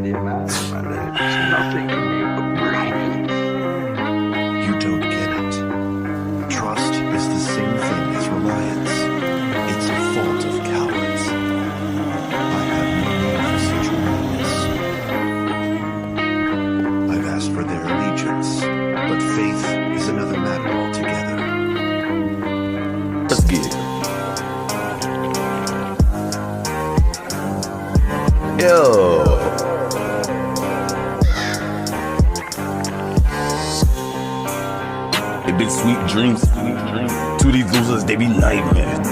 diyemez. There's nothing in me but right. You don't get it. Trust is the same thing as reliance. It's a fault of cowards. I have no need for such weakness. I've asked for their allegiance, but faith is another matter altogether. Let's get it. Yo. They big sweet dreams. To these losers, they be nightmares.